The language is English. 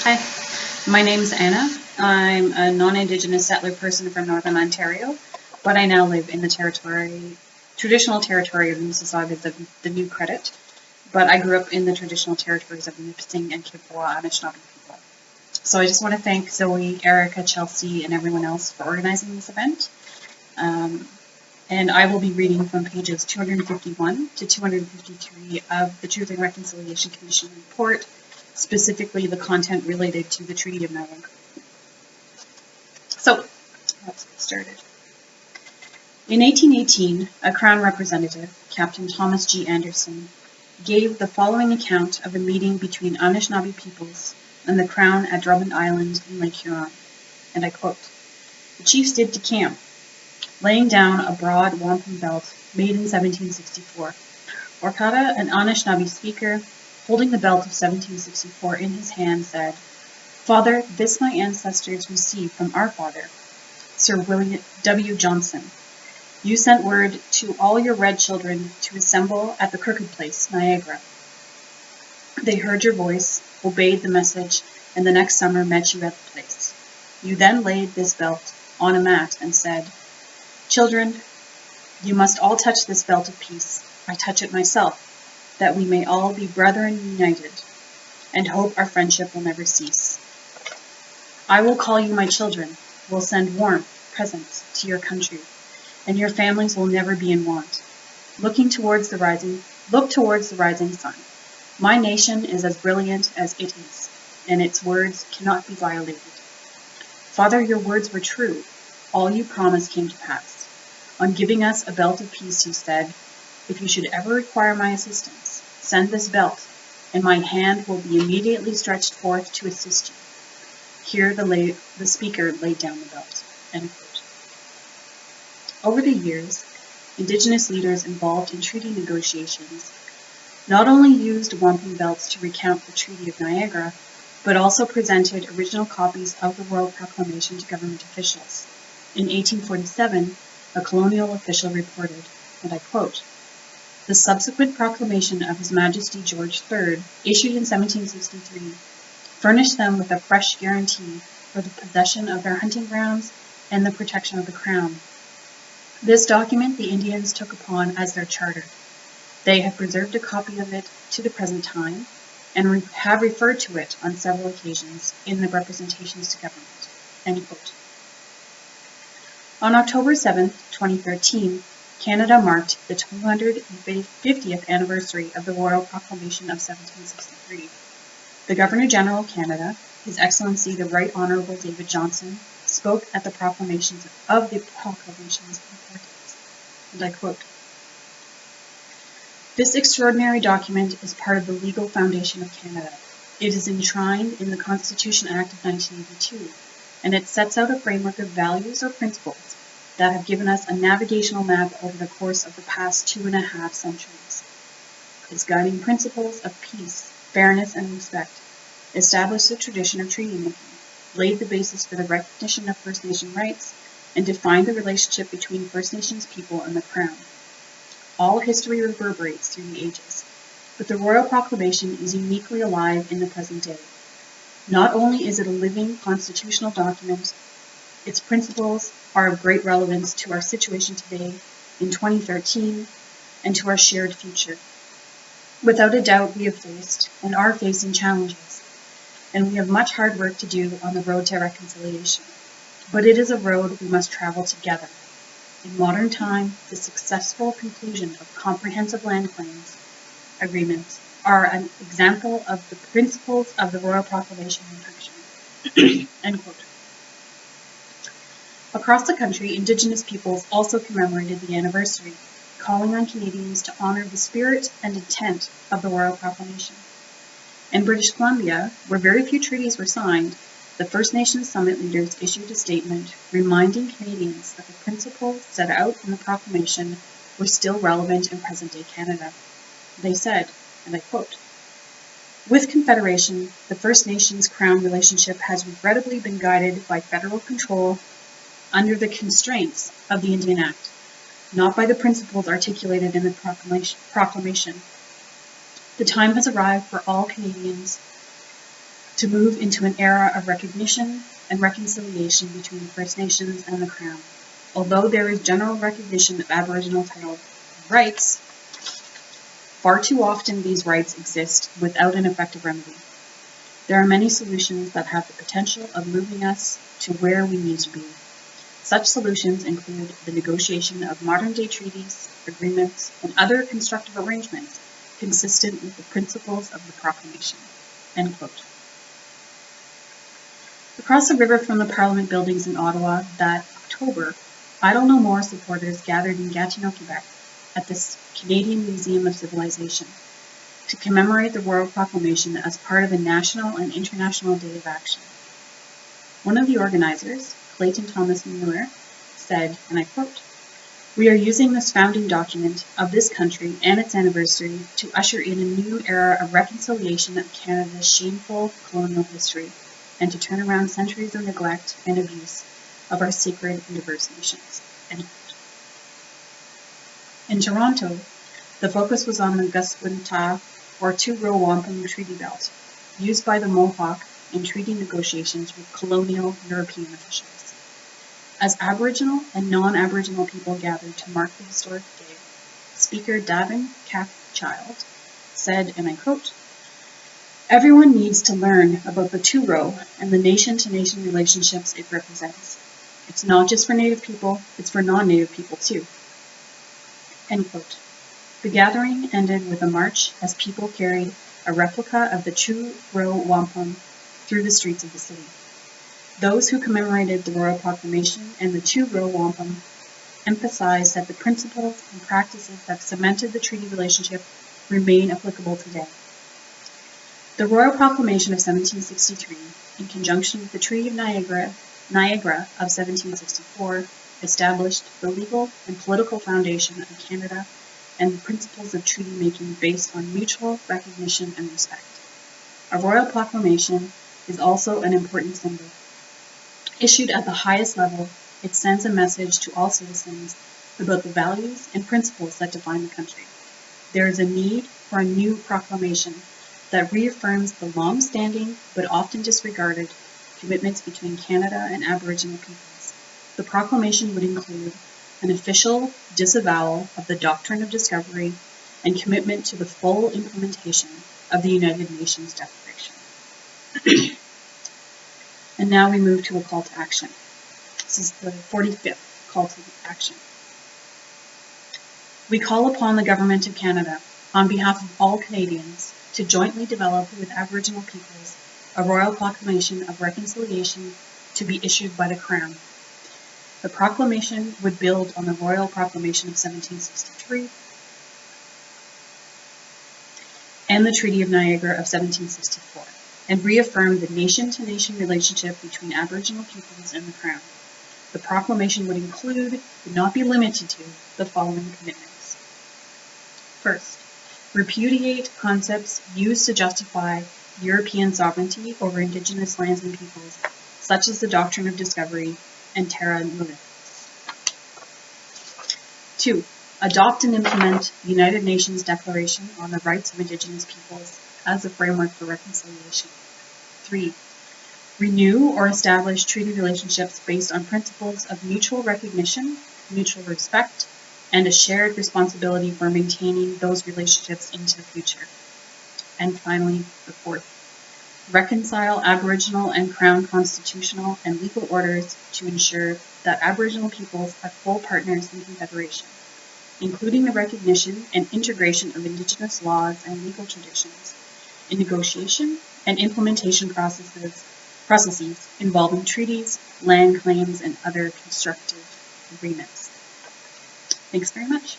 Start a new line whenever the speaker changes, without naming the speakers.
Hi, my name's Anna. I'm a non-Indigenous settler person from Northern Ontario, but I now live in the traditional territory of the Mississauga, the New Credit. But I grew up in the traditional territories of the Nipissing and Chippewa Anishinaabe people. So I just want to thank Zoe, Erica, Chelsea, and everyone else for organizing this event. And I will be reading from pages 251 to 253 of the Truth and Reconciliation Commission report, specifically the content related to the Treaty of Niagara. So, let's get started. In 1818, a Crown representative, Captain Thomas G. Anderson, gave the following account of a meeting between Anishinaabe peoples and the Crown at Drummond Island in Lake Huron, and I quote, "The chiefs did decamp, laying down a broad wampum belt made in 1764. Orkata, an Anishinaabe speaker, holding the belt of 1764 in his hand, said, 'Father, this my ancestors received from our father, Sir William W. Johnson. You sent word to all your red children to assemble at the Crooked Place, Niagara. They heard your voice, obeyed the message, and the next summer met you at the place. You then laid this belt on a mat and said, "Children, you must all touch this belt of peace. I touch it myself, that we may all be brethren united, and hope our friendship will never cease. I will call you my children, will send warmth, presents to your country, and your families will never be in want. Look towards the rising sun. My nation is as brilliant as it is, and its words cannot be violated. Father, your words were true. All you promised came to pass. On giving us a belt of peace, you said, if you should ever require my assistance, send this belt, and my hand will be immediately stretched forth to assist you." Here the speaker laid down the belt. End quote. Over the years, Indigenous leaders involved in treaty negotiations not only used wampum belts to recount the Treaty of Niagara, but also presented original copies of the Royal Proclamation to government officials. In 1847, a colonial official reported, and I quote, "The subsequent proclamation of His Majesty George III, issued in 1763, furnished them with a fresh guarantee for the possession of their hunting grounds and the protection of the Crown. This document the Indians took upon as their charter. They have preserved a copy of it to the present time, and have referred to it on several occasions in the representations to government." End quote. On October 7, 2013, Canada marked the 250th anniversary of the Royal Proclamation of 1763. The Governor-General of Canada, His Excellency the Right Honourable David Johnston, spoke at the proclamation's importance, and I quote, "This extraordinary document is part of the legal foundation of Canada. It is enshrined in the Constitution Act of 1982, and it sets out a framework of values or principles that have given us a navigational map over the course of the past 2.5 centuries. Its guiding principles of peace, fairness, and respect established the tradition of treaty making, laid the basis for the recognition of First Nation rights, and defined the relationship between First Nations people and the Crown. All history reverberates through the ages, but the Royal Proclamation is uniquely alive in the present day. Not only is it a living constitutional document, its principles are of great relevance to our situation today in 2013 and to our shared future. Without a doubt, we have faced and are facing challenges, and we have much hard work to do on the road to reconciliation. But it is a road we must travel together. In modern time, the successful conclusion of comprehensive land claims agreements are an example of the principles of the Royal Proclamation in action." End quote. Across the country, Indigenous peoples also commemorated the anniversary, calling on Canadians to honour the spirit and intent of the Royal Proclamation. In British Columbia, where very few treaties were signed, the First Nations summit leaders issued a statement reminding Canadians that the principles set out in the proclamation were still relevant in present-day Canada. They said, and I quote, "With Confederation, the First Nations Crown relationship has regrettably been guided by federal control under the constraints of the Indian Act, not by the principles articulated in the proclamation. The time has arrived for all Canadians to move into an era of recognition and reconciliation between the First Nations and the Crown. Although there is general recognition of Aboriginal title rights, far too often these rights exist without an effective remedy. There are many solutions that have the potential of moving us to where we need to be. Such solutions include the negotiation of modern-day treaties, agreements, and other constructive arrangements consistent with the principles of the Proclamation." End quote. Across the river from the Parliament buildings in Ottawa that October, Idle No More supporters gathered in Gatineau, Quebec, at the Canadian Museum of Civilization to commemorate the Royal Proclamation as part of a national and international day of action. One of the organizers, Clayton Thomas Mueller, said, and I quote, "We are using this founding document of this country and its anniversary to usher in a new era of reconciliation of Canada's shameful colonial history and to turn around centuries of neglect and abuse of our sacred and diverse nations." End quote. In Toronto, the focus was on the Guswintah, or two-row wampum treaty belt, used by the Mohawk in treaty negotiations with colonial European officials. As Aboriginal and non-Aboriginal people gathered to mark the historic day, Speaker Davin Cathchild said, and I quote, "Everyone needs to learn about the two-row and the nation-to-nation relationships it represents. It's not just for Native people, it's for non-Native people too." End quote. The gathering ended with a march as people carried a replica of the two-row wampum through the streets of the city. Those who commemorated the Royal Proclamation and the two-row wampum emphasized that the principles and practices that cemented the treaty relationship remain applicable today. The Royal Proclamation of 1763, in conjunction with the Treaty of Niagara of 1764, established the legal and political foundation of Canada and the principles of treaty-making based on mutual recognition and respect. A Royal Proclamation is also an important symbol. Issued at the highest level, it sends a message to all citizens about the values and principles that define the country. There is a need for a new proclamation that reaffirms the long-standing but often disregarded commitments between Canada and Aboriginal peoples. The proclamation would include an official disavowal of the doctrine of discovery and commitment to the full implementation of the United Nations Declaration. And now we move to a call to action. This is the 45th call to action. We call upon the Government of Canada, on behalf of all Canadians, to jointly develop with Aboriginal peoples a Royal Proclamation of Reconciliation to be issued by the Crown. The proclamation would build on the Royal Proclamation of 1763 and the Treaty of Niagara of 1764, and reaffirm the nation-to-nation relationship between Aboriginal peoples and the Crown. The proclamation would include, but not be limited to, the following commitments. First, repudiate concepts used to justify European sovereignty over Indigenous lands and peoples, such as the doctrine of discovery and terra nullius. 2. Adopt and implement the United Nations Declaration on the Rights of Indigenous Peoples as a framework for reconciliation. 3. Renew or establish treaty relationships based on principles of mutual recognition, mutual respect, and a shared responsibility for maintaining those relationships into the future. And finally, the 4th. Reconcile Aboriginal and Crown constitutional and legal orders to ensure that Aboriginal peoples are full partners in Confederation, including the recognition and integration of Indigenous laws and legal traditions in negotiation and implementation processes involving treaties, land claims, and other constructive agreements. Thanks very much.